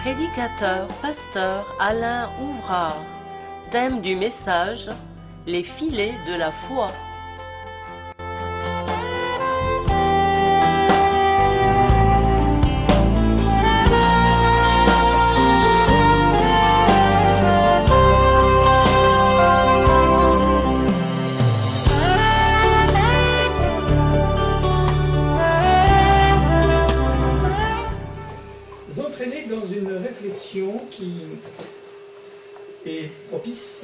Prédicateur, pasteur Alain Ouvrard. Thème du message, les filets de la foi. Entraînés dans une réflexion qui est propice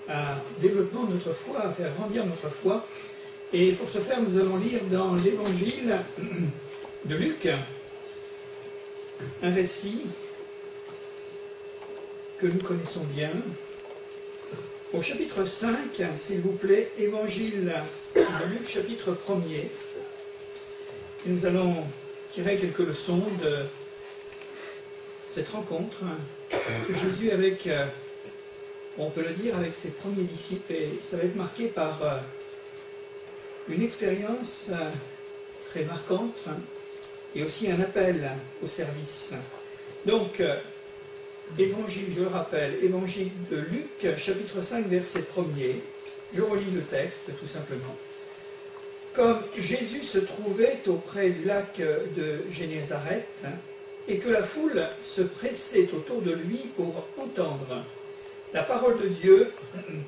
à développement de notre foi, à faire grandir notre foi. Et pour ce faire, nous allons lire dans l'évangile de Luc un récit que nous connaissons bien. Au chapitre 5, s'il vous plaît, évangile de Luc, chapitre 1er. Et nous allons tirer quelques leçons de cette rencontre de Jésus avec, on peut le dire, avec ses premiers disciples, et ça va être marqué par une expérience très marquante et aussi un appel au service. Donc, évangile, je le rappelle, évangile de Luc, chapitre 5, verset 1er, je relis le texte tout simplement. Comme Jésus se trouvait auprès du lac de Génézareth, et que la foule se pressait autour de lui pour entendre la parole de Dieu,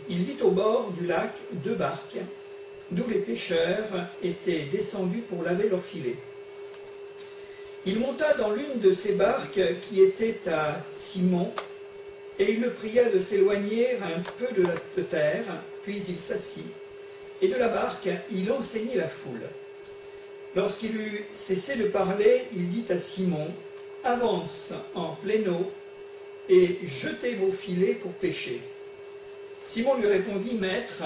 il vit au bord du lac deux barques, d'où les pêcheurs étaient descendus pour laver leurs filets. Il monta dans l'une de ces barques qui était à Simon, et il le pria de s'éloigner un peu de terre, puis il s'assit, et de la barque il enseignait la foule. Lorsqu'il eut cessé de parler, il dit à Simon: « Avance en pleine eau et jetez vos filets pour pêcher. » Simon lui répondit: « Maître,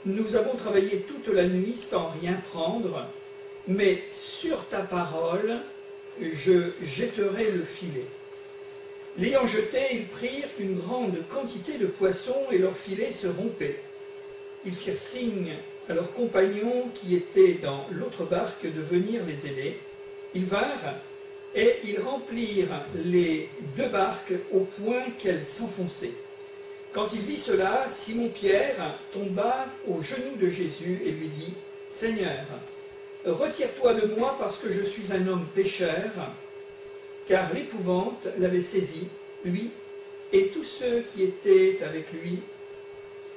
nous avons travaillé toute la nuit sans rien prendre, mais sur ta parole, je jetterai le filet. » L'ayant jeté, ils prirent une grande quantité de poissons et leurs filets se rompaient. Ils firent signe à leurs compagnons qui étaient dans l'autre barque de venir les aider. Ils vinrent, et ils remplirent les deux barques au point qu'elles s'enfonçaient. Quand il vit cela, Simon-Pierre tomba aux genoux de Jésus et lui dit: « Seigneur, retire-toi de moi parce que je suis un homme pécheur. » Car l'épouvante l'avait saisi, lui et tous ceux qui étaient avec lui,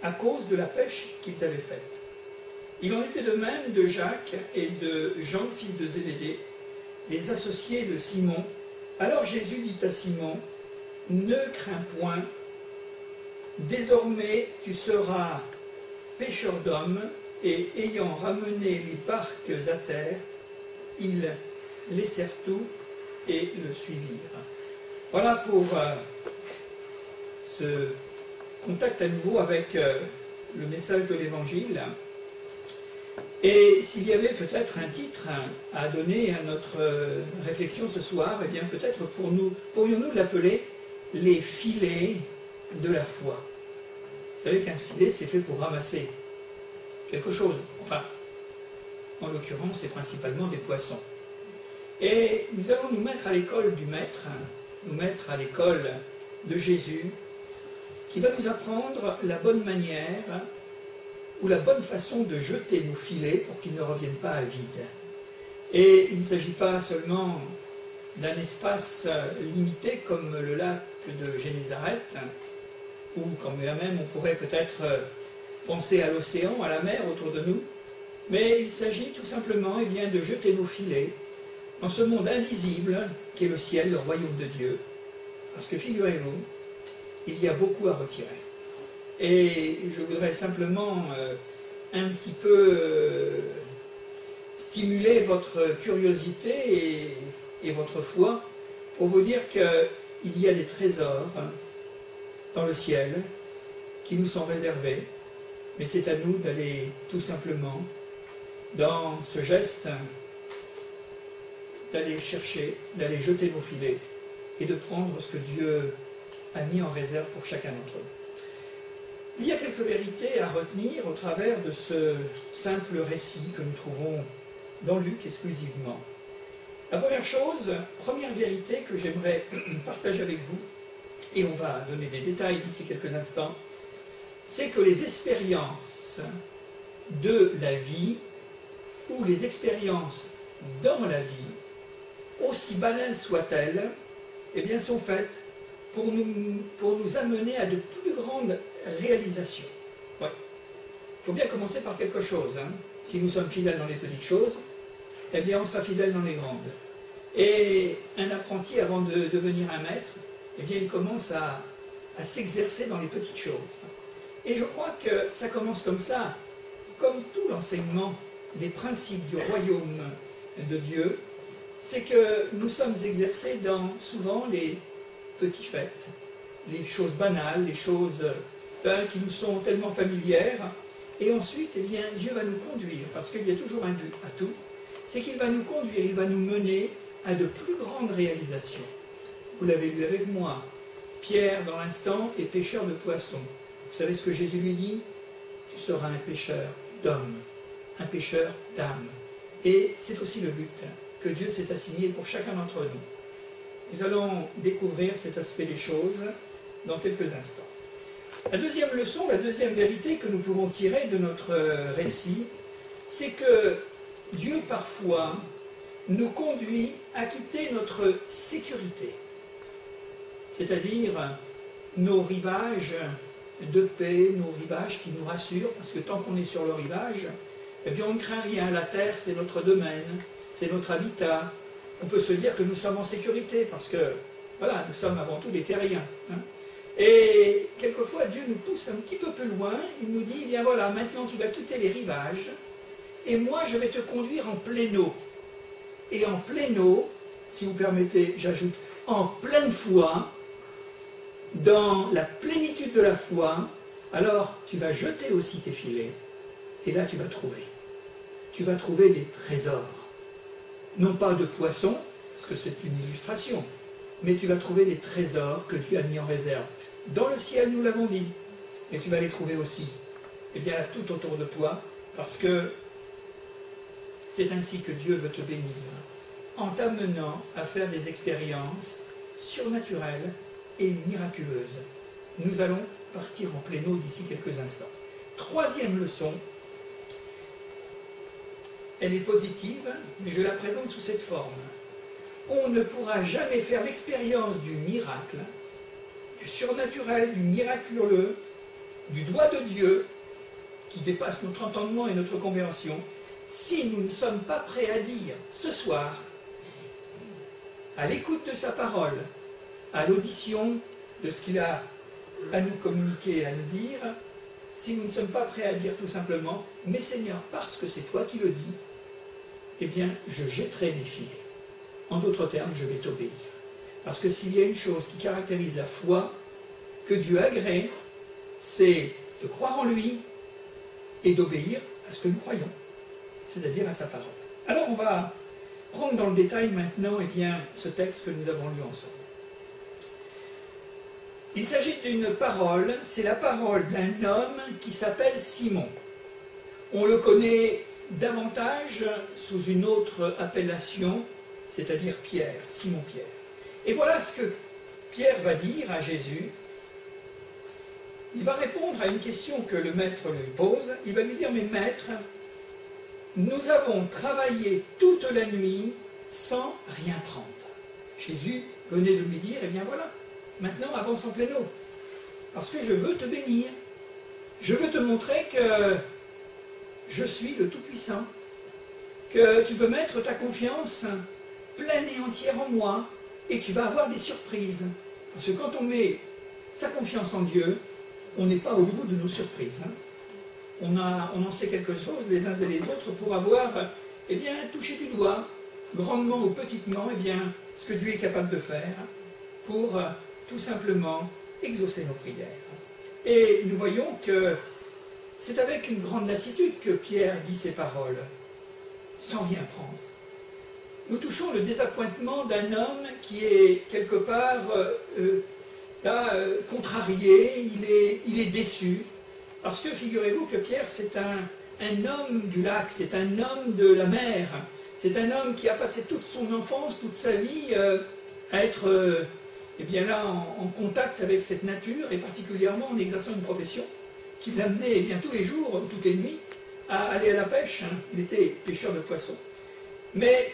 à cause de la pêche qu'ils avaient faite. Il en était de même de Jacques et de Jean, fils de Zébédée, les associés de Simon. Alors Jésus dit à Simon: « Ne crains point, désormais tu seras pêcheur d'hommes. » Et ayant ramené les barques à terre, ils laissèrent tout et le suivirent. Voilà pour ce contact à nouveau avec le message de l'Évangile. Et s'il y avait peut-être un titre à donner à notre réflexion ce soir, eh bien peut-être pourrions-nous l'appeler « Les filets de la foi ». Vous savez qu'un filet, c'est fait pour ramasser quelque chose. Enfin, en l'occurrence, c'est principalement des poissons. Et nous allons nous mettre à l'école du Maître, nous mettre à l'école de Jésus, qui va nous apprendre la bonne manière ou la bonne façon de jeter nos filets pour qu'ils ne reviennent pas à vide. Et il ne s'agit pas seulement d'un espace limité comme le lac de Génézareth, ou quand même on pourrait peut-être penser à l'océan, à la mer autour de nous, mais il s'agit tout simplement de jeter nos filets dans ce monde invisible qu'est le ciel, le royaume de Dieu. Parce que figurez-vous, il y a beaucoup à retirer. Et je voudrais simplement un petit peu stimuler votre curiosité et votre foi pour vous dire qu'il y a des trésors dans le ciel qui nous sont réservés, mais c'est à nous d'aller tout simplement dans ce geste, d'aller chercher, d'aller jeter nos filets et de prendre ce que Dieu a mis en réserve pour chacun d'entre eux. Il y a quelques vérités à retenir au travers de ce simple récit que nous trouvons dans Luc exclusivement. La première chose, première vérité que j'aimerais partager avec vous, et on va donner des détails d'ici quelques instants, c'est que les expériences de la vie, ou les expériences dans la vie, aussi banales soient-elles, eh bien, sont faites pour nous amener à de plus grandes réalisations. Ouais. Il faut bien commencer par quelque chose. Hein. Si nous sommes fidèles dans les petites choses, eh bien, on sera fidèle dans les grandes. Et un apprenti, avant de devenir un maître, eh bien, il commence à s'exercer dans les petites choses. Et je crois que ça commence comme ça, comme tout l'enseignement des principes du royaume de Dieu, c'est que nous sommes exercés dans souvent les petits faits, les choses banales, les choses qui nous sont tellement familières. Et ensuite, eh bien, Dieu va nous conduire, parce qu'il y a toujours un but à tout, c'est qu'il va nous conduire, il va nous mener à de plus grandes réalisations. Vous l'avez lu avec moi, Pierre, dans l'instant, est pêcheur de poissons. Vous savez ce que Jésus lui dit? Tu seras un pêcheur d'hommes, un pêcheur d'âmes. Et c'est aussi le but que Dieu s'est assigné pour chacun d'entre nous. Nous allons découvrir cet aspect des choses dans quelques instants. La deuxième leçon, la deuxième vérité que nous pouvons tirer de notre récit, c'est que Dieu parfois nous conduit à quitter notre sécurité, c'est-à-dire nos rivages de paix, nos rivages qui nous rassurent, parce que tant qu'on est sur le rivage, eh bien on ne craint rien, la terre c'est notre domaine, c'est notre habitat, on peut se dire que nous sommes en sécurité, parce que voilà, nous sommes avant tout des terriens. Hein. Et quelquefois Dieu nous pousse un petit peu plus loin, il nous dit, eh bien voilà, maintenant tu vas quitter les rivages, et moi je vais te conduire en pleine eau. Et en pleine eau, si vous permettez, j'ajoute, en pleine foi, dans la plénitude de la foi, alors tu vas jeter aussi tes filets, et là tu vas trouver. Tu vas trouver des trésors. Non pas de poissons, parce que c'est une illustration, mais tu vas trouver des trésors que Dieu a mis en réserve. Dans le ciel, nous l'avons dit, et tu vas les trouver aussi, et bien là, tout autour de toi, parce que c'est ainsi que Dieu veut te bénir, en t'amenant à faire des expériences surnaturelles et miraculeuses. Nous allons partir en pleine eau d'ici quelques instants. Troisième leçon, elle est positive, mais je la présente sous cette forme. On ne pourra jamais faire l'expérience du miracle, du surnaturel, du miraculeux, du doigt de Dieu, qui dépasse notre entendement et notre compréhension, si nous ne sommes pas prêts à dire ce soir, à l'écoute de sa parole, à l'audition de ce qu'il a à nous communiquer, à nous dire, si nous ne sommes pas prêts à dire tout simplement, mais Seigneur, parce que c'est toi qui le dis, eh bien, je jetterai mes filets. En d'autres termes, je vais t'obéir. Parce que s'il y a une chose qui caractérise la foi que Dieu agrée, c'est de croire en lui et d'obéir à ce que nous croyons, c'est-à-dire à sa parole. Alors on va prendre dans le détail maintenant eh bien, ce texte que nous avons lu ensemble. Il s'agit d'une parole, c'est la parole d'un homme qui s'appelle Simon. On le connaît davantage sous une autre appellation, c'est-à-dire Pierre, Simon-Pierre. Et voilà ce que Pierre va dire à Jésus. Il va répondre à une question que le maître lui pose. Il va lui dire, mais maître, nous avons travaillé toute la nuit sans rien prendre. Jésus venait de lui dire, eh bien voilà, maintenant avance en pleine eau, parce que je veux te bénir. Je veux te montrer que je suis le Tout-Puissant, que tu peux mettre ta confiance pleine et entière en moi, et tu vas avoir des surprises. Parce que quand on met sa confiance en Dieu, on n'est pas au bout de nos surprises. Hein. On en sait quelque chose les uns et les autres pour avoir eh bien, touché du doigt, grandement ou petitement, eh bien, ce que Dieu est capable de faire pour tout simplement exaucer nos prières. Et nous voyons que c'est avec une grande lassitude que Pierre dit ces paroles, sans rien prendre. Nous touchons le désappointement d'un homme qui est quelque part contrarié, il est déçu, parce que figurez-vous que Pierre c'est un homme du lac, c'est un homme de la mer, C'est un homme qui a passé toute son enfance, toute sa vie à être eh bien là, en contact avec cette nature, et particulièrement en exerçant une profession qui l'amenait eh bien, tous les jours, toutes les nuits, à aller à la pêche. Il était pêcheur de poissons. Mais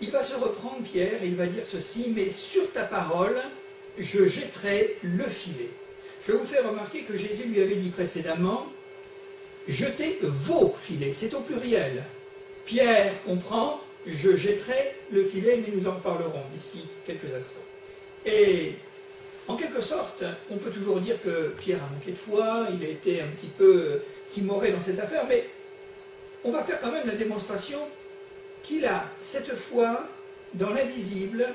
il va se reprendre, Pierre, et il va dire ceci: mais sur ta parole, je jetterai le filet. Je vais vous faire remarquer que Jésus lui avait dit précédemment: jetez vos filets, c'est au pluriel. Pierre comprend: je jetterai le filet, mais nous en parlerons d'ici quelques instants. Et en quelque sorte, on peut toujours dire que Pierre a manqué de foi, il a été un petit peu timoré dans cette affaire, mais on va faire quand même la démonstration qu'il a cette foi dans l'invisible,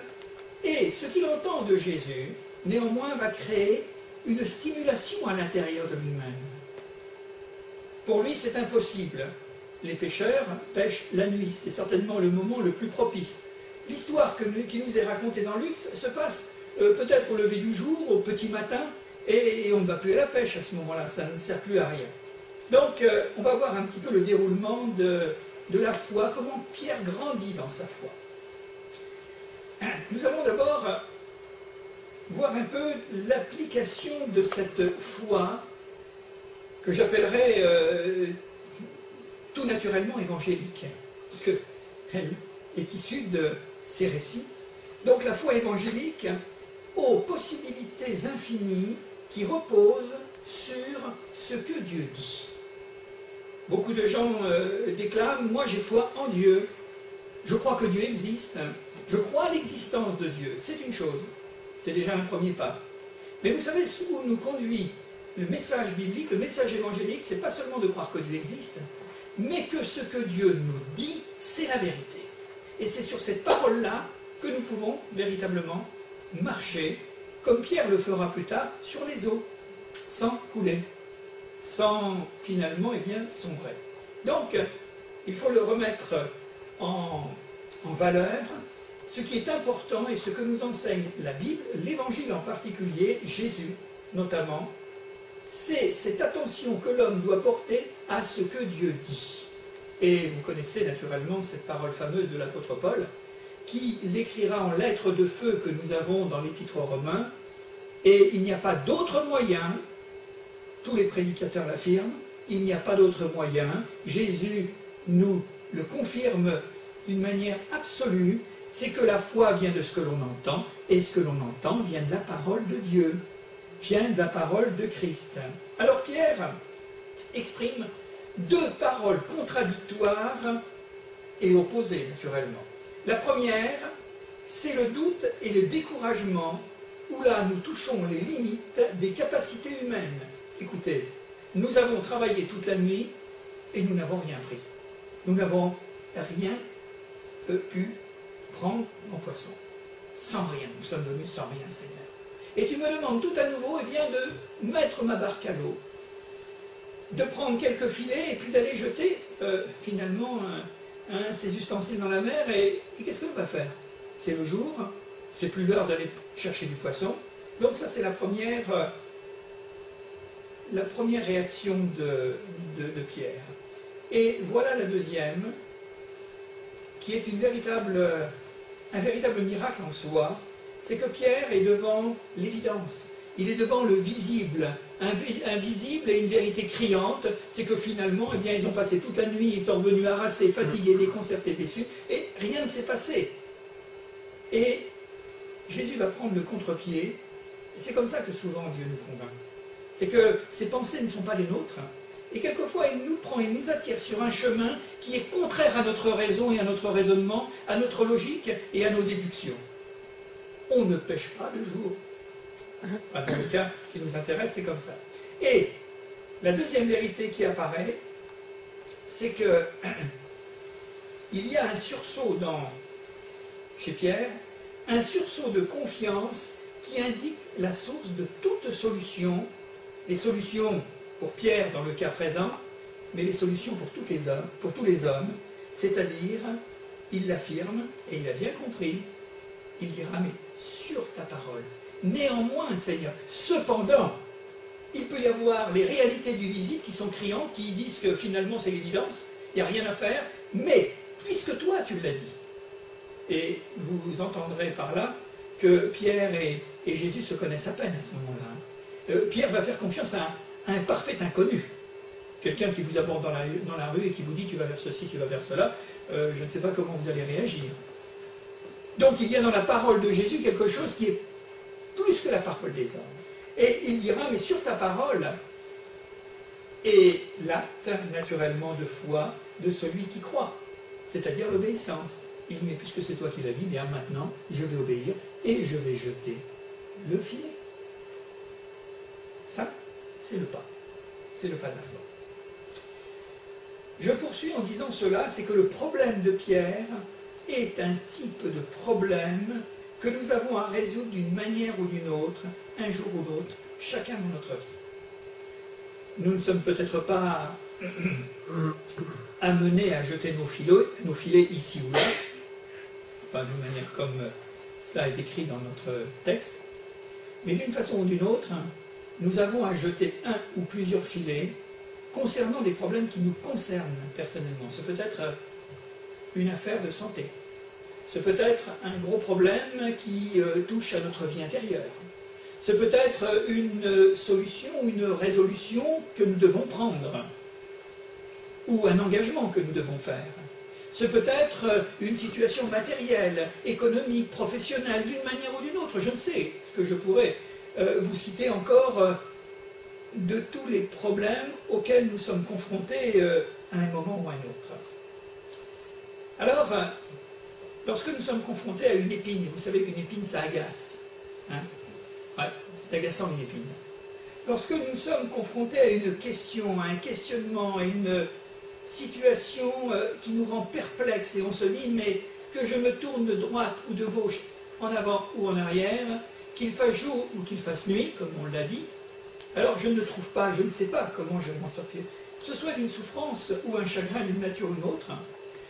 et ce qu'il entend de Jésus, néanmoins, va créer une stimulation à l'intérieur de lui-même. Pour lui, c'est impossible. Les pêcheurs pêchent la nuit, c'est certainement le moment le plus propice. L'histoire qui nous est racontée dans Luc se passe peut-être au lever du jour, au petit matin, et on ne va plus à la pêche à ce moment-là, ça ne sert plus à rien. Donc on va voir un petit peu le déroulement de la foi, comment Pierre grandit dans sa foi. Nous allons d'abord voir un peu l'application de cette foi que j'appellerais tout naturellement évangélique, parce qu'elle est issue de ces récits. Donc la foi évangélique aux possibilités infinies qui reposent sur ce que Dieu dit. Beaucoup de gens déclament: moi j'ai foi en Dieu, je crois que Dieu existe, je crois à l'existence de Dieu. C'est une chose, c'est déjà un premier pas. Mais vous savez où nous conduit le message biblique, le message évangélique, c'est pas seulement de croire que Dieu existe, mais que ce que Dieu nous dit, c'est la vérité. Et c'est sur cette parole-là que nous pouvons véritablement marcher, comme Pierre le fera plus tard, sur les eaux, sans couler, sans finalement sombrer. Donc, il faut le remettre en valeur, ce qui est important et ce que nous enseigne la Bible, l'Évangile en particulier, Jésus notamment, c'est cette attention que l'homme doit porter à ce que Dieu dit. Et vous connaissez naturellement cette parole fameuse de l'apôtre Paul, qui l'écrira en lettres de feu que nous avons dans l'Épître aux Romains, et il n'y a pas d'autre moyen, tous les prédicateurs l'affirment, il n'y a pas d'autre moyen, Jésus nous le confirme d'une manière absolue, c'est que la foi vient de ce que l'on entend, et ce que l'on entend vient de la parole de Dieu, vient de la parole de Christ. Alors Pierre exprime deux paroles contradictoires et opposées, naturellement. La première, c'est le doute et le découragement, où là nous touchons les limites des capacités humaines. Écoutez, nous avons travaillé toute la nuit et nous n'avons rien pris. Nous n'avons rien pu prendre en poisson. Sans rien, nous sommes venus sans rien, Seigneur. Et tu me demandes tout à nouveau de mettre ma barque à l'eau, de prendre quelques filets et puis d'aller jeter finalement ces ustensiles dans la mer. Et qu'est-ce que l'on va faire? C'est le jour, c'est plus l'heure d'aller chercher du poisson. Donc ça c'est la première réaction de Pierre. Et voilà la deuxième, qui est un véritable miracle en soi. C'est que Pierre est devant l'évidence, il est devant le visible, invisible et une vérité criante, c'est que finalement, ils ont passé toute la nuit, ils sont revenus harassés, fatigués, déconcertés, déçus, et rien ne s'est passé. Et Jésus va prendre le contre-pied, et c'est comme ça que souvent Dieu nous convainc. C'est que ses pensées ne sont pas les nôtres, et quelquefois il nous prend, il nous attire sur un chemin qui est contraire à notre raison et à notre raisonnement, à notre logique et à nos déductions. On ne pêche pas le jour. Enfin, dans le cas qui nous intéresse, c'est comme ça. Et la deuxième vérité qui apparaît, c'est que il y a un sursaut chez Pierre, un sursaut de confiance qui indique la source de toute solution, les solutions pour Pierre dans le cas présent, mais les solutions pour tous les hommes, c'est-à-dire, il l'affirme, et il a bien compris, il dira, mais sur ta parole, néanmoins, Seigneur, cependant, il peut y avoir les réalités du visible qui sont criantes, qui disent que finalement c'est l'évidence, il n'y a rien à faire, mais puisque toi tu l'as dit. Et vous entendrez par là que Pierre et Jésus se connaissent à peine à ce moment-là. Pierre va faire confiance à un parfait inconnu. Quelqu'un qui vous aborde dans la rue et qui vous dit tu vas vers ceci, tu vas vers cela, je ne sais pas comment vous allez réagir. Donc il y a dans la parole de Jésus quelque chose qui est plus que la parole des hommes. Et il dira, mais sur ta parole est l'acte naturellement de foi de celui qui croit, c'est-à-dire l'obéissance. Il dit, mais puisque c'est toi qui l'as dit, bien maintenant je vais obéir et je vais jeter le filet. Ça, c'est le pas. C'est le pas de la foi. Je poursuis en disant cela, c'est que le problème de Pierre est un type de problème que nous avons à résoudre d'une manière ou d'une autre, un jour ou l'autre, chacun dans notre vie. Nous ne sommes peut-être pas amenés à jeter nos filets ici ou là, pas de manière comme cela est écrit dans notre texte, mais d'une façon ou d'une autre, nous avons à jeter un ou plusieurs filets concernant des problèmes qui nous concernent personnellement. Ce peut être une affaire de santé. Ce peut être un gros problème qui touche à notre vie intérieure. Ce peut être une solution, une résolution que nous devons prendre, ou un engagement que nous devons faire. Ce peut être une situation matérielle, économique, professionnelle, d'une manière ou d'une autre. Je ne sais ce que je pourrais vous citer encore de tous les problèmes auxquels nous sommes confrontés à un moment ou à un autre. Alors, lorsque nous sommes confrontés à une épine, vous savez qu'une épine, ça agace. Hein? Ouais, c'est agaçant une épine. Lorsque nous sommes confrontés à une question, à un questionnement, à une situation qui nous rend perplexes et on se dit, mais que je me tourne de droite ou de gauche, en avant ou en arrière, qu'il fasse jour ou qu'il fasse nuit, comme on l'a dit, alors je ne trouve pas, je ne sais pas comment je vais m'en sortir. Que ce soit d'une souffrance ou un chagrin d'une nature ou d'une autre,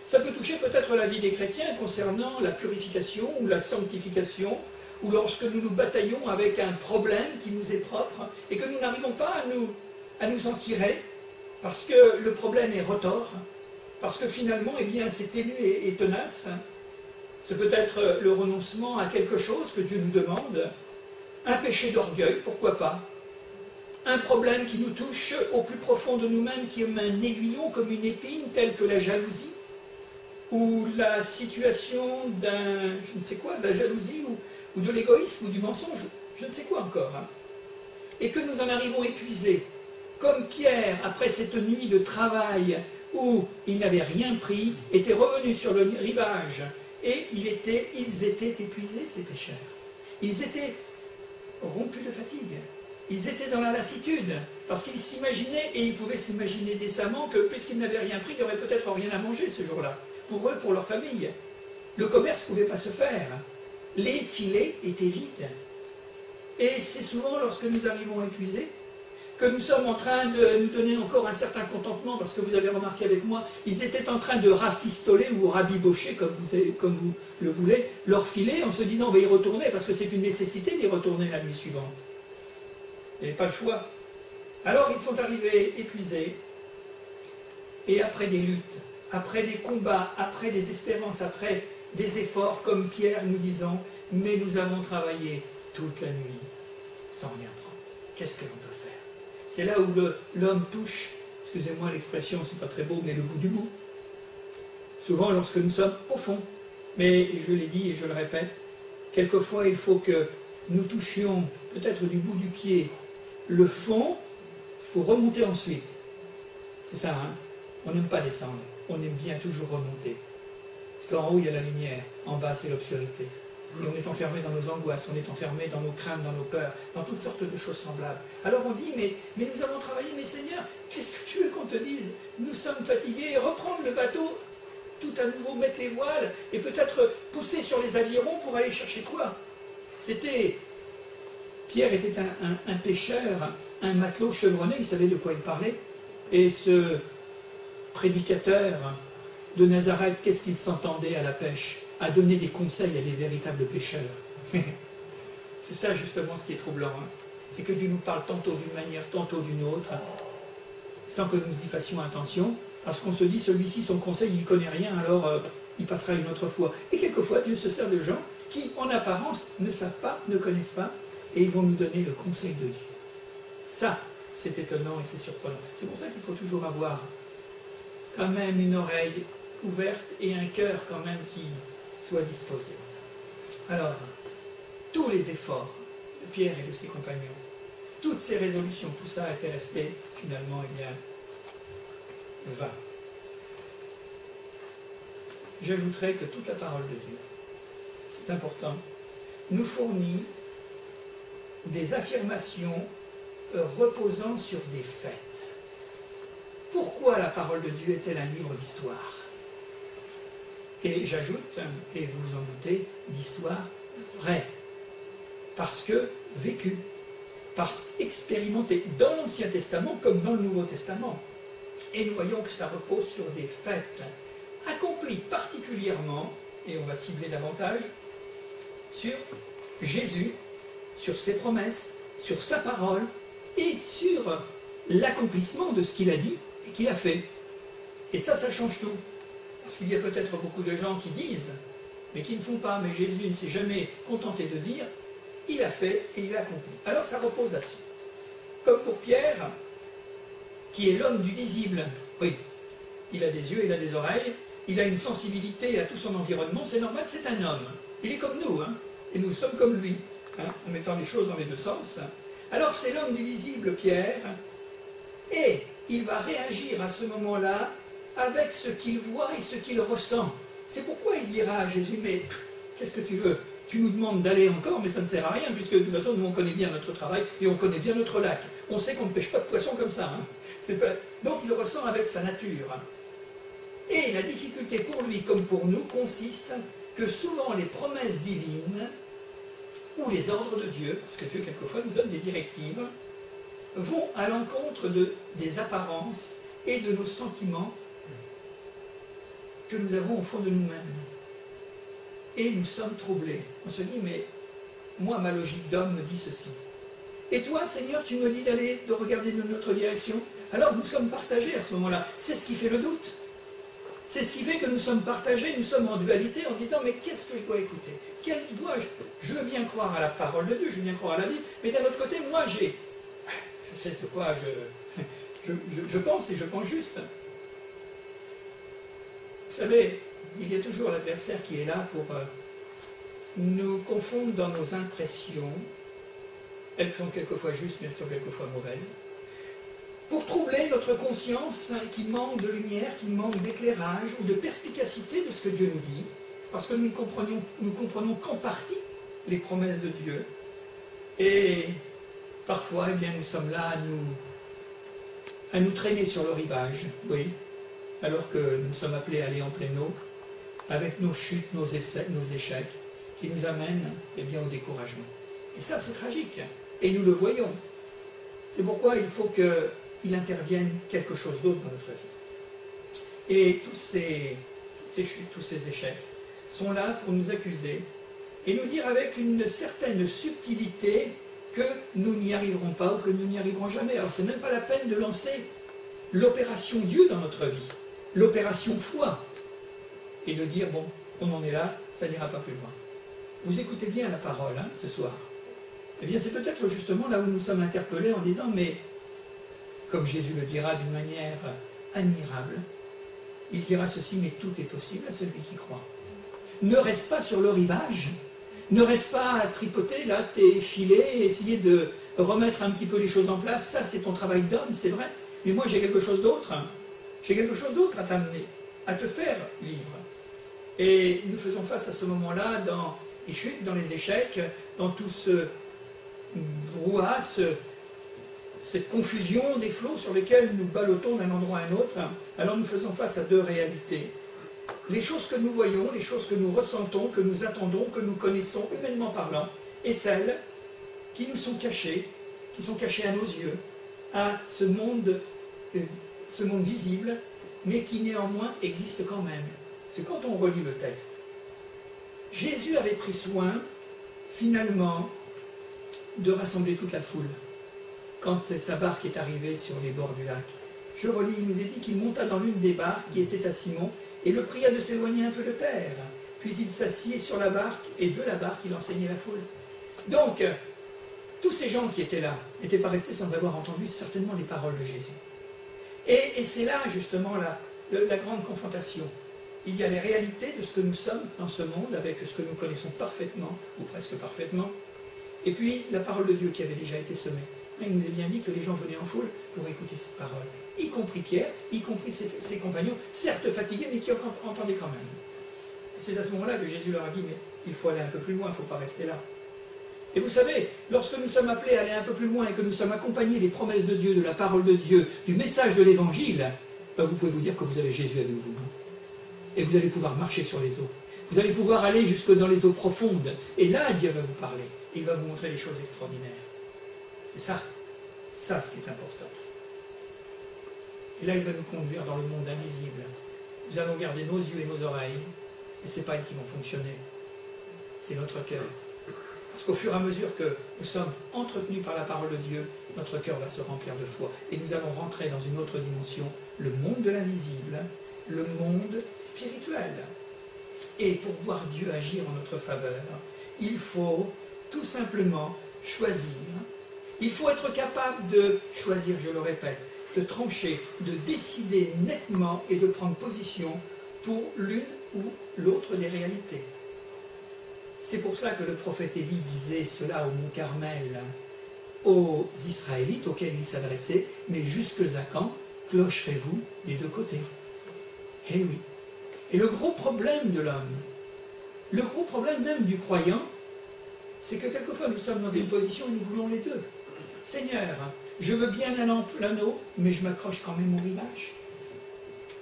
ça peut toucher peut-être la vie des chrétiens concernant la purification ou la sanctification, ou lorsque nous nous bataillons avec un problème qui nous est propre et que nous n'arrivons pas à nous en tirer parce que le problème est retors, parce que finalement, eh bien, c'est ténu et tenace. C'est peut-être le renoncement à quelque chose que Dieu nous demande, un péché d'orgueil, pourquoi pas, un problème qui nous touche au plus profond de nous-mêmes, qui est comme un aiguillon, comme une épine, telle que la jalousie, ou la situation d'un, je ne sais quoi, de la jalousie, ou de l'égoïsme, ou du mensonge, je ne sais quoi encore. Hein. Et que nous en arrivons épuisés, comme Pierre, après cette nuit de travail, où il n'avait rien pris, était revenu sur le rivage, et ils étaient épuisés, ces pécheurs. Ils étaient rompus de fatigue. Ils étaient dans la lassitude, parce qu'ils s'imaginaient, et ils pouvaient s'imaginer décemment que, puisqu'ils n'avaient rien pris, il n'y aurait peut-être rien à manger ce jour-là, pour eux, pour leur famille. Le commerce ne pouvait pas se faire. Les filets étaient vides. Et c'est souvent lorsque nous arrivons épuisés, que nous sommes en train de nous donner encore un certain contentement, parce que vous avez remarqué avec moi, ils étaient en train de rafistoler ou rabibocher, comme vous le voulez, leur filet, en se disant on va y retourner, parce que c'est une nécessité d'y retourner la nuit suivante. Il n'y avait pas le choix. Alors ils sont arrivés épuisés, et après des luttes, après des combats, après des espérances, après des efforts, comme Pierre nous disant, mais nous avons travaillé toute la nuit sans rien prendre. Qu'est-ce que l'on peut faire? C'est là où l'homme touche, excusez-moi l'expression, c'est pas très beau, mais le bout du bout. Souvent lorsque nous sommes au fond, mais je l'ai dit et je le répète, quelquefois il faut que nous touchions peut-être du bout du pied le fond pour remonter ensuite. C'est ça, hein? On n'aime pas descendre, on aime bien toujours remonter. Parce qu'en haut il y a la lumière, en bas c'est l'obscurité. Et on est enfermé dans nos angoisses, on est enfermé dans nos craintes, dans nos peurs, dans toutes sortes de choses semblables. Alors on dit, mais nous avons travaillé, mais Seigneur, qu'est-ce que tu veux qu'on te dise? Nous sommes fatigués, reprendre le bateau, tout à nouveau mettre les voiles, et peut-être pousser sur les avirons pour aller chercher quoi? Pierre était un pêcheur, un matelot chevronné, il savait de quoi il parlait. Et ce prédicateur de Nazareth, qu'est-ce qu'il s'entendait à la pêche? À donner des conseils à des véritables pêcheurs. C'est ça justement ce qui est troublant. Hein. C'est que Dieu nous parle tantôt d'une manière, tantôt d'une autre, sans que nous y fassions attention. Parce qu'on se dit, celui-ci, son conseil, il ne connaît rien, alors il passera une autre fois. Et quelquefois, Dieu se sert de gens qui, en apparence, ne savent pas, ne connaissent pas, et ils vont nous donner le conseil de Dieu. Ça, c'est étonnant et c'est surprenant. C'est pour ça qu'il faut toujours avoir quand même une oreille ouverte et un cœur quand même qui soit disposé. Alors, tous les efforts de Pierre et de ses compagnons, toutes ces résolutions, tout ça était resté finalement vain. J'ajouterai que toute la parole de Dieu, c'est important, nous fournit des affirmations reposant sur des faits. Pourquoi la parole de Dieu est-elle un livre d'histoire? Et j'ajoute, et vous vous en doutez, d'histoire vraie. Parce que vécue, parce expérimentée dans l'Ancien Testament comme dans le Nouveau Testament. Et nous voyons que ça repose sur des faits accomplis particulièrement, et on va cibler davantage, sur Jésus, sur ses promesses, sur sa parole, et sur l'accomplissement de ce qu'il a dit et qu'il a fait. Et ça change tout. Parce qu'il y a peut-être beaucoup de gens qui disent, mais qui ne font pas, mais Jésus ne s'est jamais contenté de dire, il a fait et il a accompli. Alors ça repose là-dessus. Comme pour Pierre, qui est l'homme du visible. Oui, il a des yeux, il a des oreilles, il a une sensibilité à tout son environnement, c'est normal, c'est un homme. Il est comme nous, hein, et nous sommes comme lui, hein, en mettant les choses dans les deux sens. Alors c'est l'homme du visible, Pierre, et il va réagir à ce moment-là avec ce qu'il voit et ce qu'il ressent. C'est pourquoi il dira à Jésus, mais qu'est-ce que tu veux? Tu nous demandes d'aller encore, mais ça ne sert à rien, puisque de toute façon, nous on connaît bien notre travail et on connaît bien notre lac. On sait qu'on ne pêche pas de poissons comme ça. Hein. Donc il le ressent avec sa nature. Et la difficulté pour lui comme pour nous consiste que souvent les promesses divines ou les ordres de Dieu, parce que Dieu quelquefois nous donne des directives, vont à l'encontre des apparences et de nos sentiments que nous avons au fond de nous-mêmes. Et nous sommes troublés. On se dit, mais moi, ma logique d'homme me dit ceci. Et toi, Seigneur, tu me dis de regarder dans notre direction. Alors nous sommes partagés à ce moment-là. C'est ce qui fait le doute. C'est ce qui fait que nous sommes partagés, nous sommes en dualité en disant, mais qu'est-ce que je dois écouter? Je veux bien croire à la parole de Dieu, je veux bien croire à la Bible, mais d'un autre côté, moi je sais de quoi je pense et je pense juste. Vous savez, il y a toujours l'adversaire qui est là pour nous confondre dans nos impressions. Elles sont quelquefois justes, mais elles sont quelquefois mauvaises. Pour troubler notre conscience qui manque de lumière, qui manque d'éclairage ou de perspicacité de ce que Dieu nous dit, parce que nous ne comprenons qu'en partie les promesses de Dieu. Et parfois, eh bien, nous sommes là à nous traîner sur le rivage, oui, alors que nous sommes appelés à aller en pleine eau, avec nos chutes, nos échecs, qui nous amènent eh bien, au découragement. Et ça, c'est tragique, et nous le voyons. C'est pourquoi il faut qu'il intervienne quelque chose d'autre dans notre vie. Et tous ces chutes, tous ces échecs sont là pour nous accuser et nous dire avec une certaine subtilité que nous n'y arriverons pas ou que nous n'y arriverons jamais. Alors c'est même pas la peine de lancer l'opération Dieu dans notre vie, l'opération foi, et de dire, bon, on en est là, ça n'ira pas plus loin. Vous écoutez bien la parole ce soir. Eh bien, c'est peut-être justement là où nous sommes interpellés en disant, mais, comme Jésus le dira d'une manière admirable, il dira ceci, mais tout est possible à celui qui croit. Ne reste pas sur le rivage, ne reste pas à tripoter là tes filets, essayer de remettre un petit peu les choses en place. Ça, c'est ton travail d'homme, c'est vrai, mais moi j'ai quelque chose d'autre. J'ai quelque chose d'autre à t'amener, à te faire vivre. Et nous faisons face à ce moment-là dans les chutes, dans les échecs, dans tout ce brouhaha, cette confusion des flots sur lesquels nous ballottons d'un endroit à un autre. Alors nous faisons face à deux réalités. Les choses que nous voyons, les choses que nous ressentons, que nous attendons, que nous connaissons humainement parlant, et celles qui nous sont cachées, qui sont cachées à nos yeux, à ce monde visible, mais qui néanmoins existe quand même. C'est quand on relit le texte. Jésus avait pris soin, finalement, de rassembler toute la foule quand sa barque est arrivée sur les bords du lac. Je relis, il nous est dit qu'il monta dans l'une des barques qui était à Simon et le pria de s'éloigner un peu de terre. Puis il s'assied sur la barque et de la barque il enseignait la foule. Donc, tous ces gens qui étaient là n'étaient pas restés sans avoir entendu certainement les paroles de Jésus. Et c'est là justement la grande confrontation. Il y a les réalités de ce que nous sommes dans ce monde avec ce que nous connaissons parfaitement, ou presque parfaitement, et puis la parole de Dieu qui avait déjà été semée. Il nous est bien dit que les gens venaient en foule pour écouter cette parole, y compris Pierre, y compris ses compagnons, certes fatigués, mais qui entendaient quand même. C'est à ce moment-là que Jésus leur a dit, mais il faut aller un peu plus loin, il ne faut pas rester là. Et vous savez, lorsque nous sommes appelés à aller un peu plus loin et que nous sommes accompagnés des promesses de Dieu, de la parole de Dieu, du message de l'Évangile, ben vous pouvez vous dire que vous avez Jésus avec vous. Et vous allez pouvoir marcher sur les eaux. Vous allez pouvoir aller jusque dans les eaux profondes. Et là, Dieu va vous parler. Il va vous montrer des choses extraordinaires. C'est ça ce qui est important. Et là, il va nous conduire dans le monde invisible. Nous allons garder nos yeux et nos oreilles. Et ce n'est pas elles qui vont fonctionner. C'est notre cœur. Parce qu'au fur et à mesure que nous sommes entretenus par la parole de Dieu, notre cœur va se remplir de foi. Et nous allons rentrer dans une autre dimension, le monde de l'invisible, le monde spirituel. Et pour voir Dieu agir en notre faveur, il faut tout simplement choisir. Il faut être capable de choisir, je le répète, de trancher, de décider nettement et de prendre position pour l'une ou l'autre des réalités. C'est pour cela que le prophète Élie disait cela au mont Carmel aux Israélites auxquels il s'adressait, mais jusque à quand clocherez-vous des deux côtés? Eh oui. Et le gros problème de l'homme, le gros problème même du croyant, c'est que quelquefois nous sommes dans une position où nous voulons les deux. Seigneur, je veux bien l'anneau, mais je m'accroche quand même au rivage.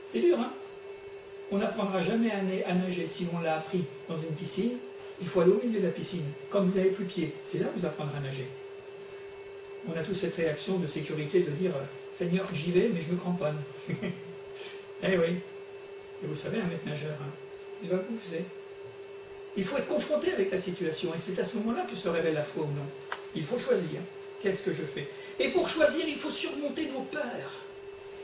C'est dur, hein? On n'apprendra jamais à nager si on l'a appris dans une piscine. Il faut aller au milieu de la piscine. Quand vous n'avez plus pied, c'est là que vous apprendrez à nager. On a tous cette réaction de sécurité de dire « Seigneur, j'y vais, mais je me cramponne. » Eh oui. Et vous savez, un maître nageur, hein, il va pousser. Il faut être confronté avec la situation. Et c'est à ce moment-là que se révèle la foi ou non. Il faut choisir. Qu'est-ce que je fais? Et pour choisir, il faut surmonter nos peurs.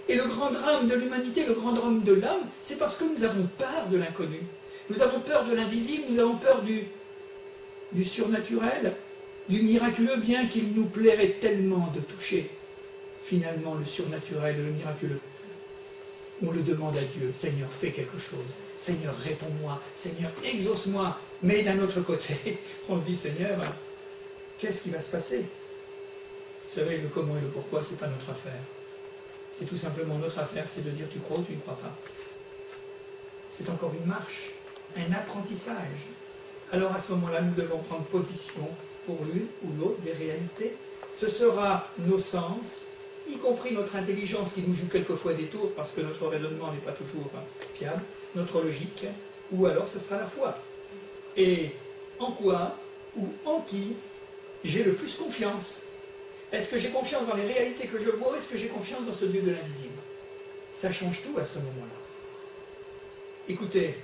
Et le grand drame de l'humanité, le grand drame de l'homme, c'est parce que nous avons peur de l'inconnu. Nous avons peur de l'invisible, nous avons peur du surnaturel, du miraculeux, bien qu'il nous plairait tellement de toucher finalement le surnaturel, le miraculeux. On le demande à Dieu, Seigneur, fais quelque chose. Seigneur, réponds-moi. Seigneur, exauce-moi. Mais d'un autre côté, on se dit, Seigneur, qu'est-ce qui va se passer? Vous savez, le comment et le pourquoi, ce n'est pas notre affaire. C'est tout simplement notre affaire, c'est de dire tu crois ou tu ne crois pas. C'est encore une marche, un apprentissage. Alors à ce moment-là, nous devons prendre position pour l'une ou l'autre des réalités. Ce sera nos sens, y compris notre intelligence qui nous joue quelquefois des tours parce que notre raisonnement n'est pas toujours fiable, notre logique, ou alors ce sera la foi. Et en quoi ou en qui j'ai le plus confiance? Est-ce que j'ai confiance dans les réalités que je vois ou est-ce que j'ai confiance dans ce Dieu de l'invisible? Ça change tout à ce moment-là. Écoutez,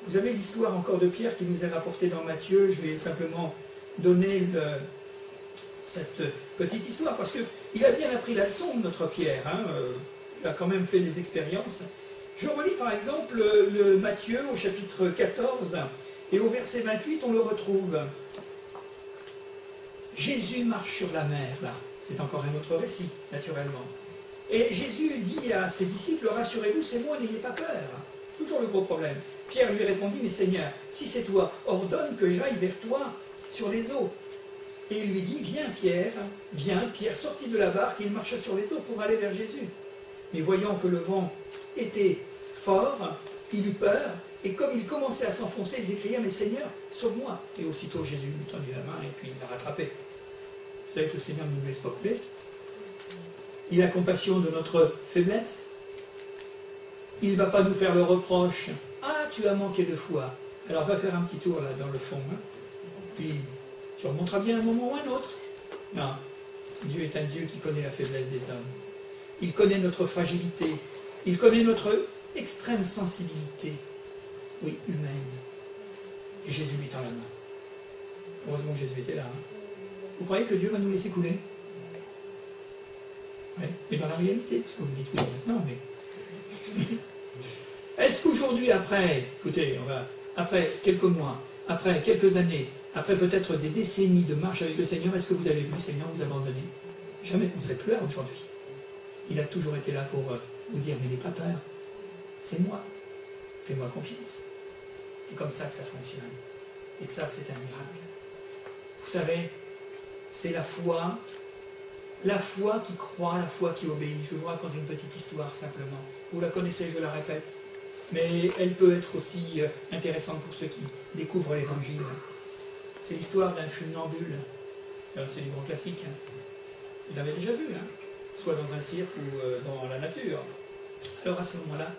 vous avez l'histoire encore de Pierre qui nous est rapportée dans Matthieu. Je vais simplement donner cette petite histoire parce qu'il a bien appris la leçon, notre Pierre. Hein, il a quand même fait des expériences. Je relis par exemple le Matthieu au chapitre 14 et au verset 28, on le retrouve. Jésus marche sur la mer, là. C'est encore un autre récit, naturellement. Et Jésus dit à ses disciples, rassurez-vous, c'est moi, n'ayez pas peur. Toujours le gros problème. Pierre lui répondit, mais Seigneur, si c'est toi, ordonne que j'aille vers toi sur les eaux. Et il lui dit, viens Pierre. Pierre sortit de la barque et il marcha sur les eaux pour aller vers Jésus. Mais voyant que le vent était fort, il eut peur, et comme il commençait à s'enfoncer, il s'écria, mais Seigneur, sauve-moi. Et aussitôt Jésus lui tendit la main et puis il l'a rattrapé. Vous savez que le Seigneur ne nous laisse pas couler. Il a compassion de notre faiblesse. Il ne va pas nous faire le reproche. Ah, tu as manqué de foi. Alors va faire un petit tour là dans le fond. Hein. Puis tu remonteras bien un moment ou un autre. Non. Dieu est un Dieu qui connaît la faiblesse des hommes. Il connaît notre fragilité. Il connaît notre extrême sensibilité. Oui, humaine. Et Jésus lui tend la main. Heureusement que Jésus était là. Hein. Vous croyez que Dieu va nous laisser couler? Ouais, mais dans la réalité, parce que vous me dites oui maintenant, mais... Est-ce qu'aujourd'hui, écoutez, après quelques mois, après quelques années, après peut-être des décennies de marche avec le Seigneur, est-ce que vous avez vu le Seigneur vous abandonner? Jamais qu'on ne sait plus aujourd'hui. Il a toujours été là pour vous dire, mais n'aie pas peur, c'est moi, fais-moi confiance. C'est comme ça que ça fonctionne. Et ça, c'est un miracle. Vous savez, c'est la foi qui croit, la foi qui obéit. Je vais vous raconter une petite histoire simplement. Vous la connaissez, je la répète, mais elle peut être aussi intéressante pour ceux qui découvrent l'Évangile. C'est l'histoire d'un funambule. C'est du grand classique. Hein. Vous l'avez déjà vu, hein, soit dans un cirque ou dans la nature. Alors à ce moment-là,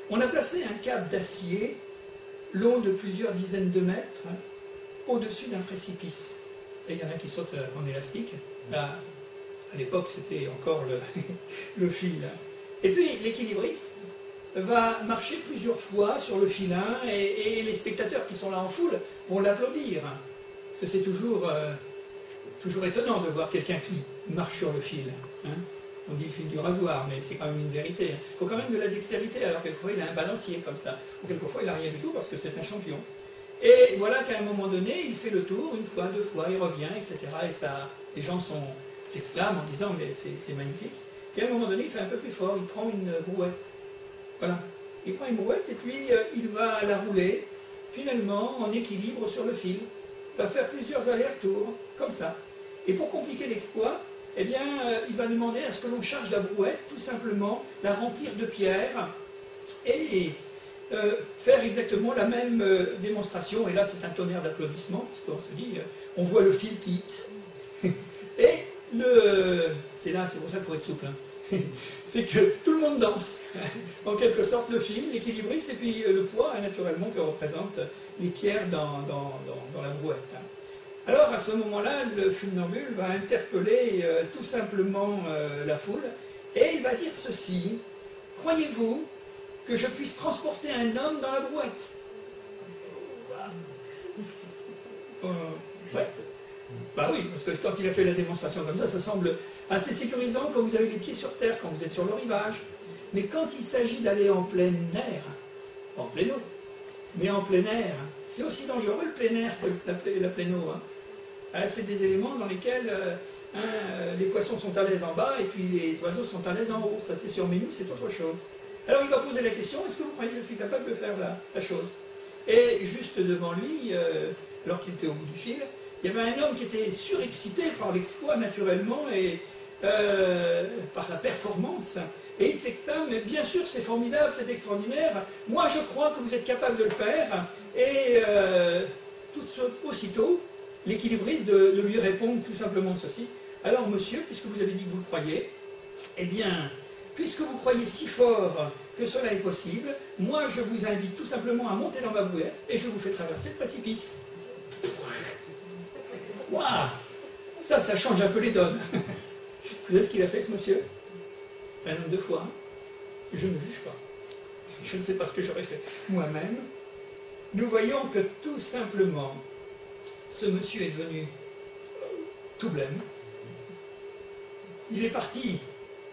on a placé un câble d'acier long de plusieurs dizaines de mètres hein, au-dessus d'un précipice. Et il y en a qui sautent en élastique. Là, à l'époque, c'était encore le fil. Et puis, l'équilibriste va marcher plusieurs fois sur le filin et les spectateurs qui sont là en foule vont l'applaudir. Parce que c'est toujours étonnant de voir quelqu'un qui marche sur le fil. Hein. On dit le fil du rasoir, mais c'est quand même une vérité. Il faut quand même de la dextérité, alors quelquefois il a un balancier comme ça. Ou quelquefois il n'a rien du tout parce que c'est un champion. Et voilà qu'à un moment donné, il fait le tour, une fois, deux fois, il revient, etc. Et ça, les gens s'exclament en disant, mais c'est magnifique. Et à un moment donné, il fait un peu plus fort, il prend une brouette. Voilà. Il prend une brouette et puis il va la rouler, finalement, en équilibre sur le fil. Il va faire plusieurs allers-retours, comme ça. Et pour compliquer l'exploit, eh bien, il va demander à ce que l'on charge la brouette, tout simplement, la remplir de pierres, et faire exactement la même démonstration. Et là, c'est un tonnerre d'applaudissements, parce qu'on se dit, on voit le fil qui... Et c'est pour ça qu'il faut être souple. Hein. C'est que tout le monde danse, en quelque sorte, le fil, l'équilibriste, et puis le poids, naturellement, que représentent les pierres dans la brouette. Hein. Alors, à ce moment-là, le funambule va interpeller tout simplement la foule, et il va dire ceci: croyez-vous que je puisse transporter un homme dans la brouette? Ouais. Bah oui, parce que quand il a fait la démonstration comme ça semble assez sécurisant quand vous avez les pieds sur terre, quand vous êtes sur le rivage. Mais quand il s'agit d'aller en plein air, en pleine eau, mais en plein air, c'est aussi dangereux le plein air que la pleine eau. Hein. C'est des éléments dans lesquels les poissons sont à l'aise en bas et puis les oiseaux sont à l'aise en haut. Ça c'est sûr, mais nous c'est autre chose. Alors il va poser la question, est-ce que vous croyez que je suis capable de faire la chose? Et juste devant lui, alors qu'il était au bout du fil, il y avait un homme qui était surexcité par l'exploit naturellement et par la performance. Et il s'exclame, mais bien sûr c'est formidable, c'est extraordinaire, moi je crois que vous êtes capable de le faire. Et aussitôt, l'équilibriste de lui répondre tout simplement ceci: alors monsieur, puisque vous avez dit que vous le croyez, eh bien, puisque vous croyez si fort que cela est possible, moi je vous invite tout simplement à monter dans ma brouette et je vous fais traverser le précipice. Waouh, ça change un peu les donnes. Vous savez ce qu'il a fait, ce monsieur? Un nombre de fois. Hein. Je ne juge pas. Je ne sais pas ce que j'aurais fait moi-même. Nous voyons que tout simplement, ce monsieur est devenu tout blême. Il est parti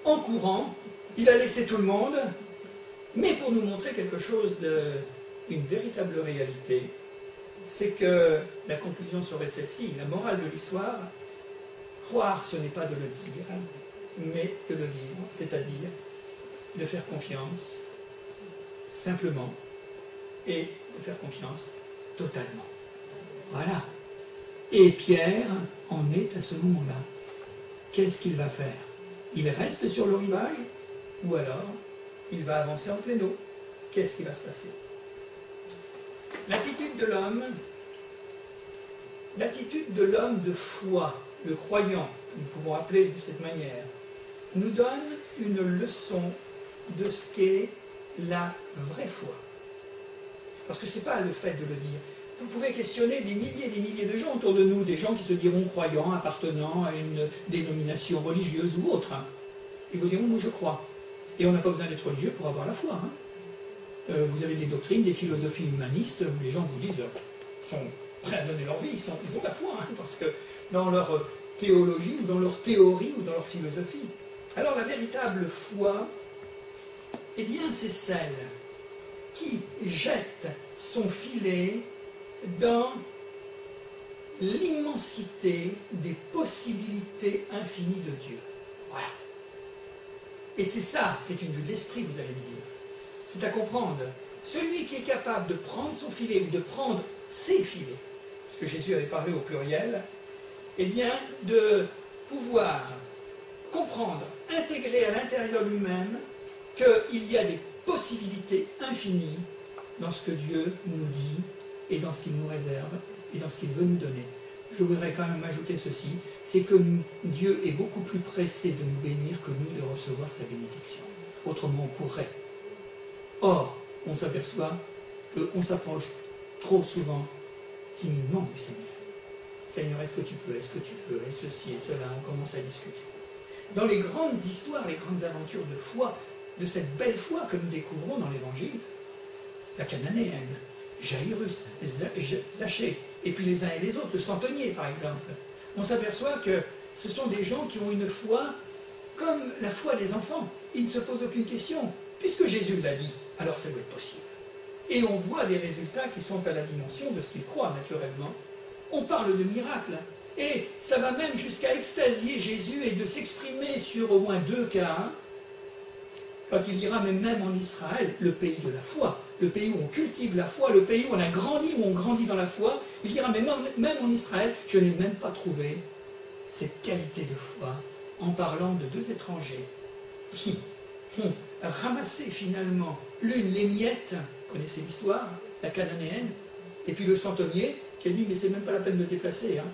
en courant, il a laissé tout le monde, mais pour nous montrer quelque chose une véritable réalité, c'est que la conclusion serait celle-ci, la morale de l'histoire: croire, ce n'est pas de le dire, mais de le vivre, c'est-à-dire de faire confiance simplement et de faire confiance totalement. Voilà. Et Pierre en est à ce moment-là. Qu'est-ce qu'il va faire? Il reste sur le rivage ou alors il va avancer en pleine eau? Qu'est-ce qui va se passer? L'attitude de l'homme de foi, le croyant, nous pouvons appeler de cette manière, nous donne une leçon de ce qu'est la vraie foi. Parce que ce n'est pas le fait de le dire. Vous pouvez questionner des milliers et des milliers de gens autour de nous, des gens qui se diront croyants, appartenant à une dénomination religieuse ou autre. Hein. Ils vous diront, moi je crois. Et on n'a pas besoin d'être religieux pour avoir la foi. Hein. Vous avez des doctrines, des philosophies humanistes, où les gens vous disent, ils sont prêts à donner leur vie, ils ont la foi, hein, parce que dans leur théologie, ou dans leur théorie, ou dans leur philosophie, Alors la véritable foi, eh bien c'est celle qui jette son filet dans l'immensité des possibilités infinies de Dieu. Voilà. Et c'est ça, c'est une vue de l'esprit, vous allez me dire. C'est à comprendre. Celui qui est capable de prendre son filet ou de prendre ses filets, parce que Jésus avait parlé au pluriel, eh bien, de pouvoir comprendre, intégrer à l'intérieur lui-même qu'il y a des possibilités infinies dans ce que Dieu nous dit et dans ce qu'il nous réserve et dans ce qu'il veut nous donner. Je voudrais quand même ajouter ceci, c'est que Dieu est beaucoup plus pressé de nous bénir que nous de recevoir sa bénédiction. Autrement, on courrait. Or, on s'aperçoit qu'on s'approche trop souvent timidement du Seigneur. Seigneur, est-ce que tu peux, et ceci et cela, on commence à discuter. Dans les grandes histoires, les grandes aventures de foi, de cette belle foi que nous découvrons dans l'Évangile, la Cananéenne, Jairus, Zachée, et puis les uns et les autres, le centenier par exemple, on s'aperçoit que ce sont des gens qui ont une foi comme la foi des enfants. Ils ne se posent aucune question. Puisque Jésus l'a dit, alors ça doit être possible. Et on voit des résultats qui sont à la dimension de ce qu'ils croient naturellement. On parle de miracles. Et ça va même jusqu'à extasier Jésus et de s'exprimer sur au moins 2 cas. Quand il dira même en Israël, le pays de la foi, le pays où on cultive la foi, le pays où on a grandi, où on grandit dans la foi, il dira même en Israël, je n'ai même pas trouvé cette qualité de foi en parlant de 2 étrangers qui ont ramassé finalement l'une les miettes, vous connaissez l'histoire, la Cananéenne, et puis le centenier qui a dit mais c'est même pas la peine de déplacer, hein.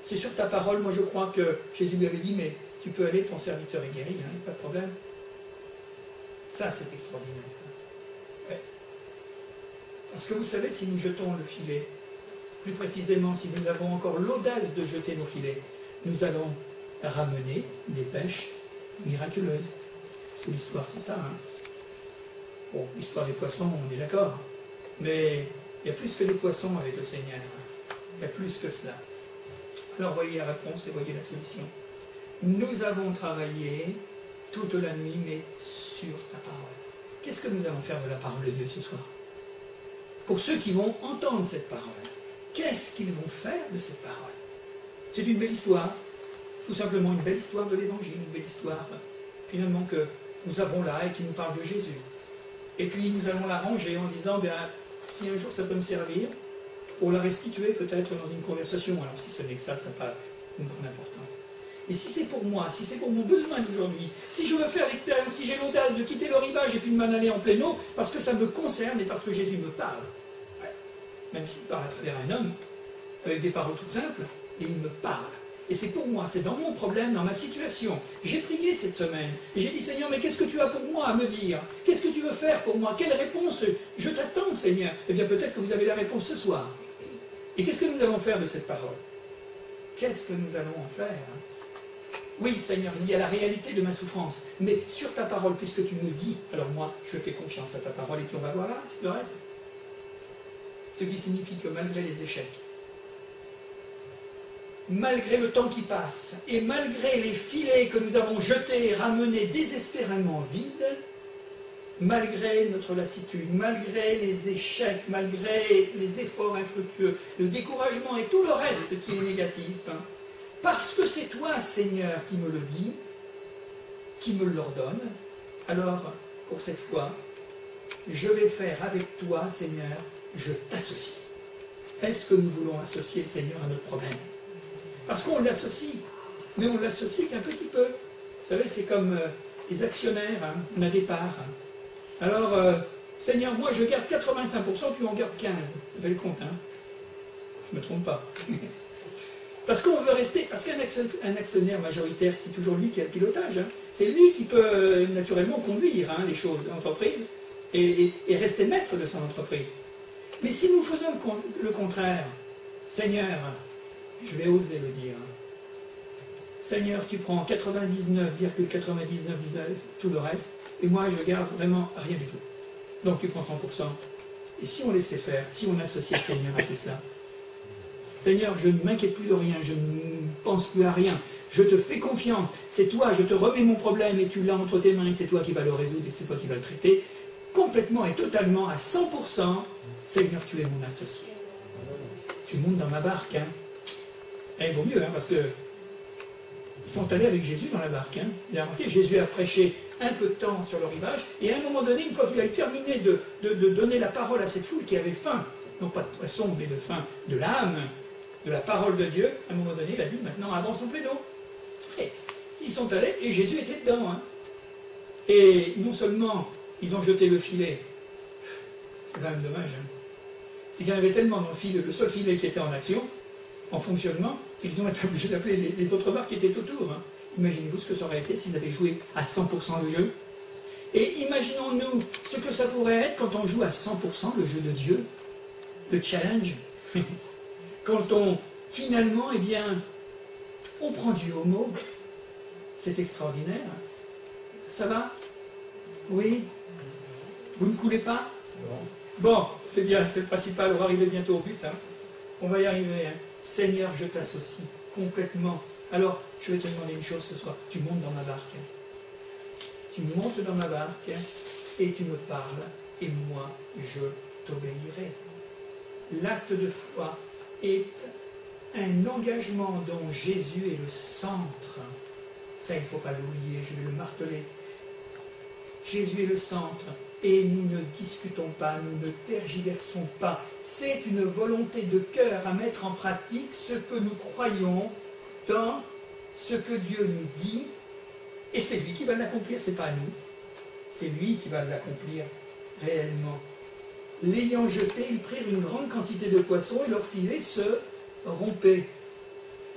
C'est sur ta parole, moi je crois que Jésus lui avait dit mais tu peux aller, ton serviteur est guéri, hein, pas de problème. Ça c'est extraordinaire. Ouais. Parce que vous savez, si nous jetons le filet, plus précisément si nous avons encore l'audace de jeter nos filets, nous allons ramener des pêches miraculeuses. C'est l'histoire, c'est ça. Hein. Bon, l'histoire des poissons, on est d'accord. Mais il y a plus que des poissons avec le Seigneur. Il y a plus que cela. Alors voyez la réponse et voyez la solution. Nous avons travaillé toute la nuit, mais sur ta parole. Qu'est-ce que nous allons faire de la parole de Dieu ce soir? Pour ceux qui vont entendre cette parole, qu'est-ce qu'ils vont faire de cette parole? C'est une belle histoire, tout simplement une belle histoire de l'Évangile, une belle histoire finalement que nous avons là et qui nous parle de Jésus. Et puis nous allons la ranger en disant, bien, si un jour ça peut me servir, pour la restituer peut-être dans une conversation, alors si ce n'est que ça n'a pas une grande importance. Et si c'est pour moi, si c'est pour mon besoin d'aujourd'hui, si je veux faire l'expérience, si j'ai l'audace de quitter le rivage et puis de m'en aller en pleine eau, parce que ça me concerne et parce que Jésus me parle, ouais. Même s'il parle à travers un homme, avec des paroles toutes simples, et il me parle. Et c'est pour moi, c'est dans mon problème, dans ma situation. J'ai prié cette semaine, et j'ai dit, Seigneur, mais qu'est-ce que tu as pour moi à me dire? Qu'est-ce que tu veux faire pour moi? Quelle réponse? Je t'attends, Seigneur. Eh bien, peut-être que vous avez la réponse ce soir. Et qu'est-ce que nous allons faire de cette parole? Qu'est-ce que nous allons en faire? Oui, Seigneur, il y a la réalité de ma souffrance, mais sur ta parole, puisque tu me dis, alors moi, je fais confiance à ta parole, et puis on va voir là, c'est le reste. Ce qui signifie que malgré les échecs, malgré le temps qui passe, et malgré les filets que nous avons jetés et ramenés désespérément vides, malgré notre lassitude, malgré les échecs, malgré les efforts infructueux, le découragement et tout le reste qui est négatif, hein, parce que c'est toi, Seigneur, qui me le dis, qui me l'ordonne, alors, pour cette fois, je vais faire avec toi, Seigneur, je t'associe. Est-ce que nous voulons associer le Seigneur à notre problème? Parce qu'on l'associe, mais on l'associe qu'un petit peu. Vous savez, c'est comme les actionnaires, hein, on a des parts. Hein. Alors, Seigneur, moi je garde 85%, tu en gardes 15%. Ça fait le compte, hein. Je ne me trompe pas. Parce qu'on veut rester, parce qu'un actionnaire majoritaire, c'est toujours lui qui a le pilotage. Hein. C'est lui qui peut naturellement conduire hein, les choses, l'entreprise, et rester maître de son entreprise. Mais si nous faisons le contraire, Seigneur, je vais oser le dire, Seigneur, tu prends 99,99 tout le reste, et moi je garde vraiment rien du tout. Donc tu prends 100%. Et si on laissait faire, si on associait le Seigneur à tout cela, Seigneur, je ne m'inquiète plus de rien, je ne pense plus à rien. je te fais confiance, c'est toi, je te remets mon problème et tu l'as entre tes mains et c'est toi qui vas le résoudre et c'est toi qui vas le traiter, complètement et totalement, à 100%, Seigneur, tu es mon associé. Tu montes dans ma barque, hein. Et il vaut mieux, hein, parce que ils sont allés avec Jésus dans la barque. Hein. Vous avez remarqué, Jésus a prêché un peu de temps sur le rivage, et à un moment donné, une fois qu'il a terminé de donner la parole à cette foule qui avait faim, non pas de poisson, mais de faim de l'âme, de la parole de Dieu, à un moment donné, il a dit, maintenant avance en pleine eau. Et ils sont allés, et Jésus était dedans. Hein. Et non seulement ils ont jeté le filet, c'est quand même dommage, hein. C'est qu'il y en avait tellement dans le filet, le seul filet qui était en action, en fonctionnement, c'est qu'ils ont été obligés d'appeler les autres barques qui étaient autour. Hein. Imaginez-vous ce que ça aurait été s'ils avaient joué à 100% le jeu. Et imaginons-nous ce que ça pourrait être quand on joue à 100% le jeu de Dieu, le challenge. Quand on, finalement, eh bien, on prend Dieu au mot. C'est extraordinaire. Ça va? Oui? Vous ne coulez pas? Bon, c'est bien, c'est le principal, on va arriver bientôt au but. Hein. On va y arriver. Hein. Seigneur, je t'associe complètement. Alors, je vais te demander une chose ce soir. Tu montes dans ma barque. Tu montes dans ma barque et tu me parles et moi, je t'obéirai. L'acte de foi est un engagement dont Jésus est le centre. Ça, il ne faut pas l'oublier, je vais le marteler. Jésus est le centre. Et nous ne discutons pas, nous ne tergiversons pas. C'est une volonté de cœur à mettre en pratique ce que nous croyons dans ce que Dieu nous dit. Et c'est lui qui va l'accomplir, ce n'est pas nous. C'est lui qui va l'accomplir réellement. L'ayant jeté, ils prirent une grande quantité de poissons et leur filet se rompait.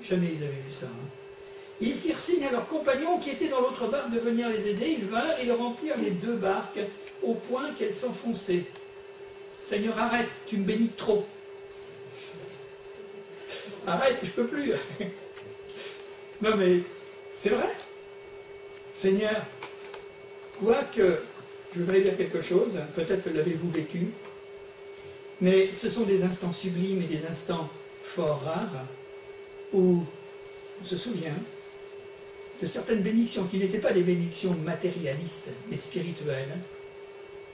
Jamais ils avaient vu ça. Hein. Ils firent signe à leurs compagnons qui étaient dans l'autre barque de venir les aider. Ils vinrent et leur remplirent les deux barques au point qu'elles s'enfonçaient. Seigneur, arrête, tu me bénis trop. Arrête, je ne peux plus. Non mais, c'est vrai. Seigneur, quoique, je voudrais dire quelque chose, peut-être l'avez-vous vécu, mais ce sont des instants sublimes et des instants fort rares où on se souvient de certaines bénédictions qui n'étaient pas des bénédictions matérialistes, mais spirituelles,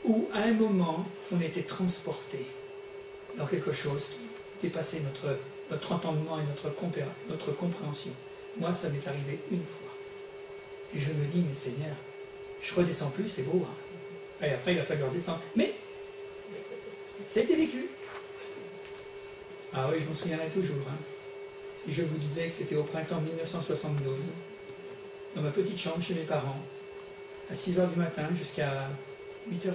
où à un moment, on était transporté dans quelque chose qui dépassait notre entendement et notre compréhension. Moi, ça m'est arrivé une fois. Et je me dis, mais Seigneur, je redescends plus, c'est beau. Hein. Et après, il a fallu redescendre. Mais, ça a été vécu. Ah oui, je m'en souviendrai toujours. Hein. Si je vous disais que c'était au printemps 1972, dans ma petite chambre chez mes parents, à 6h du matin jusqu'à 8h30,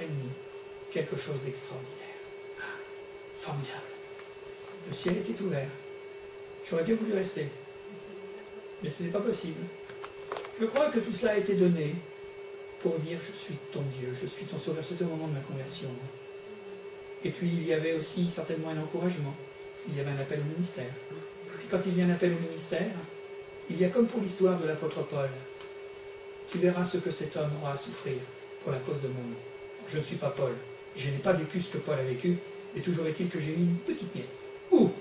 quelque chose d'extraordinaire. Formidable. Le ciel était ouvert. J'aurais bien voulu rester. Mais ce n'était pas possible. Je crois que tout cela a été donné pour dire « Je suis ton Dieu, je suis ton sauveur ». C'était au moment de ma conversion. Et puis il y avait aussi certainement un encouragement, parce qu'il y avait un appel au ministère. Puis quand il y a un appel au ministère, il y a comme pour l'histoire de l'apôtre Paul. Tu verras ce que cet homme aura à souffrir pour la cause de mon nom. Je ne suis pas Paul. Je n'ai pas vécu ce que Paul a vécu, et toujours est-il que j'ai eu une petite miette. Ouh!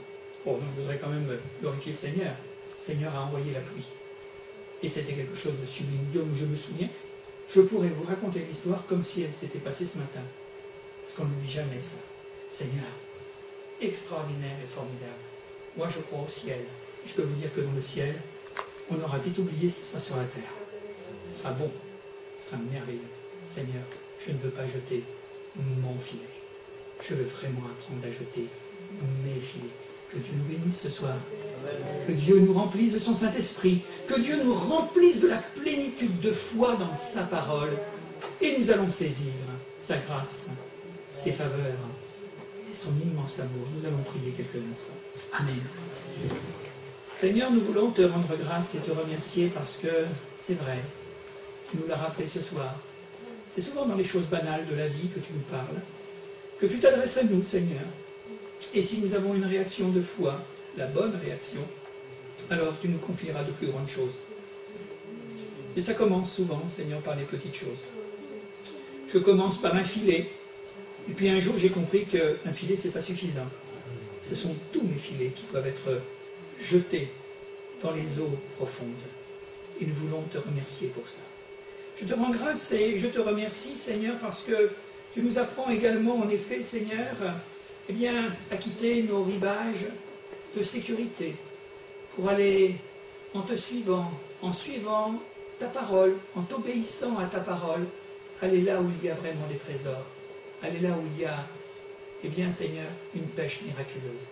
Bon, donc je voudrais quand même glorifier le Seigneur. Le Seigneur a envoyé la pluie. Et c'était quelque chose de sublime. Dieu, je me souviens, je pourrais vous raconter l'histoire comme si elle s'était passée ce matin. Parce qu'on n'oublie jamais ça. Seigneur, extraordinaire et formidable. Moi, je crois au ciel. Je peux vous dire que dans le ciel, on aura vite oublié ce qui se passe sur la terre. Ce sera bon. Ce sera merveilleux. Seigneur, je ne veux pas jeter mon filet. Je veux vraiment apprendre à jeter mes filets. Que Dieu nous bénisse ce soir. Que Dieu nous remplisse de son Saint-Esprit. Que Dieu nous remplisse de la plénitude de foi dans sa parole. Et nous allons saisir sa grâce, ses faveurs et son immense amour. Nous allons prier quelques instants. Amen. Seigneur, nous voulons te rendre grâce et te remercier parce que c'est vrai, tu nous l'as rappelé ce soir. C'est souvent dans les choses banales de la vie que tu nous parles, que tu t'adresses à nous, Seigneur. Et si nous avons une réaction de foi, la bonne réaction, alors tu nous confieras de plus grandes choses. Et ça commence souvent, Seigneur, par les petites choses. Je commence par un filet, et puis un jour j'ai compris qu'un filet, ce n'est pas suffisant. Ce sont tous mes filets qui doivent être jetés dans les eaux profondes. Et nous voulons te remercier pour ça. Je te rends grâce et je te remercie, Seigneur, parce que tu nous apprends également, en effet, Seigneur, eh bien, à quitter nos rivages de sécurité pour aller en te suivant, en suivant ta parole, en t'obéissant à ta parole, aller là où il y a vraiment des trésors, aller là où il y a, eh bien, Seigneur, une pêche miraculeuse.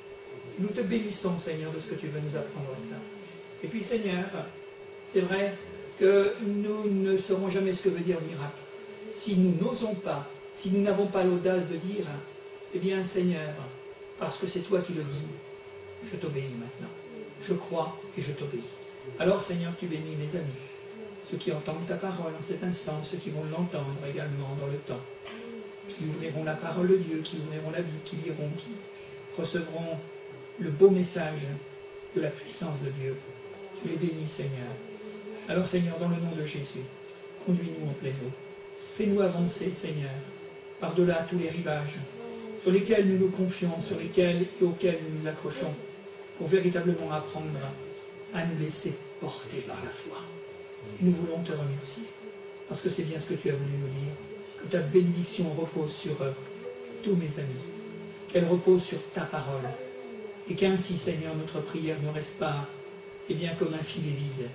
Et nous te bénissons, Seigneur, de ce que tu veux nous apprendre à cela. Et puis, Seigneur, c'est vrai que nous ne saurons jamais ce que veut dire miracle. Si nous n'osons pas, si nous n'avons pas l'audace de dire, eh bien, Seigneur, parce que c'est toi qui le dis, je t'obéis maintenant. Je crois et je t'obéis. Alors, Seigneur, tu bénis mes amis, ceux qui entendent ta parole en cet instant, ceux qui vont l'entendre également dans le temps, qui ouvriront la parole de Dieu, qui ouvriront la Bible, qui liront, qui recevront le beau message de la puissance de Dieu. Tu les bénis, Seigneur. Alors, Seigneur, dans le nom de Jésus, conduis-nous en pleine eau. Fais-nous avancer, Seigneur, par-delà tous les rivages sur lesquels nous nous confions, sur lesquels et auxquels nous nous accrochons, pour véritablement apprendre à nous laisser porter par la foi. Et nous voulons te remercier, parce que c'est bien ce que tu as voulu nous dire, que ta bénédiction repose sur tous mes amis, qu'elle repose sur ta parole, et qu'ainsi, Seigneur, notre prière ne reste pas, eh bien, comme un filet vide,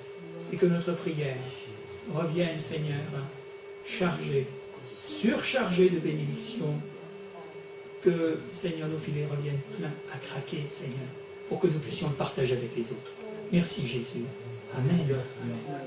et que notre prière revienne, Seigneur, chargée, surchargée de bénédictions, que, Seigneur, nos filets reviennent pleins à craquer, Seigneur, pour que nous puissions le partager avec les autres. Merci, Jésus. Amen. Amen.